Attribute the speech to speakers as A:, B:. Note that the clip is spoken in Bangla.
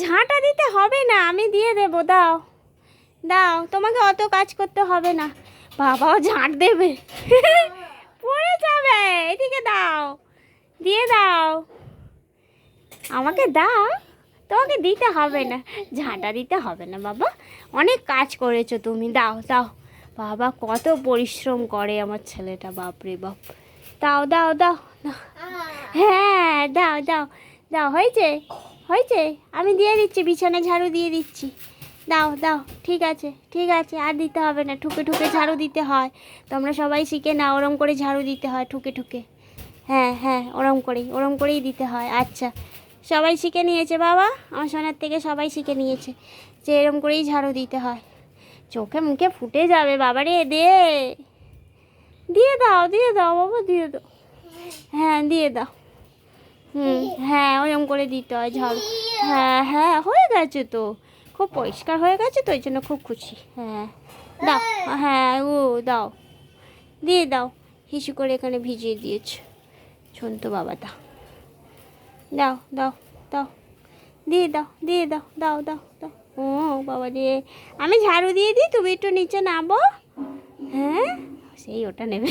A: ঝাঁটা দিতে হবে না, আমি দিয়ে দেবো। দাও দাও, তোমাকে অত কাজ করতে হবে না। বাবাও ঝাঁট দেবে, পড়ে যাবে। এদিকে দাও, দিয়ে দাও, আমাকে দাও। তোমাকে দিতে হবে না, ঝাঁটা দিতে হবে না বাবা, অনেক কাজ করেছো তুমি। দাও দাও, বাবা কত পরিশ্রম করে আমার ছেলেটা, বাপরে বাপ। দাও দাও দাও দাও। হ্যাঁ দাও দাও দাও, হয়েছে হয়েছে, আমি দিয়ে দিচ্ছি, বিছানা ঝাড়ু দিয়ে দিচ্ছি। দাও দাও, ঠিক আছে ঠিক আছে, আর দিতে হবে না। ঠুকে ঠুকে ঝাড়ু দিতে হয়, তোমরা সবাই শিখে না, ওরম করে ঝাড়ু দিতে হয় ঠুকে ঠুকে। হ্যাঁ হ্যাঁ, ওরম করেই দিতে হয়। আচ্ছা, সবাই শিখে নিয়েছে বাবা, আমার সোনার থেকে সবাই শিখে নিয়েছে যে এরম করেই ঝাড়ু দিতে হয়। চোখে মুখে ফুটে যাবে বাবা রে। দিয়ে দাও দিয়ে দাও বাবা, দিয়ে দাও। হ্যাঁ দিয়ে দাও। হ্যাঁ, ওরম করে দিতে হয় ঝাড়ু। হ্যাঁ হ্যাঁ, হয়ে গেছে তো, খুব পরিষ্কার হয়ে গেছে তো, এই জন্য খুব খুশি। হ্যাঁ দাও, হ্যাঁ ও দাও, দিয়ে দাও। হিসু করে এখানে ভিজিয়ে দিয়েছে সন্তু বাবা। দাও দাও দাও দাও, দিয়ে দাও দিয়ে দাও, দাও দাও দাও। ও বাবা রে, আমি ঝাড়ু দিয়ে দিই, তুমি একটু নিচে নামো। হ্যাঁ, সেই ওটা নেবে।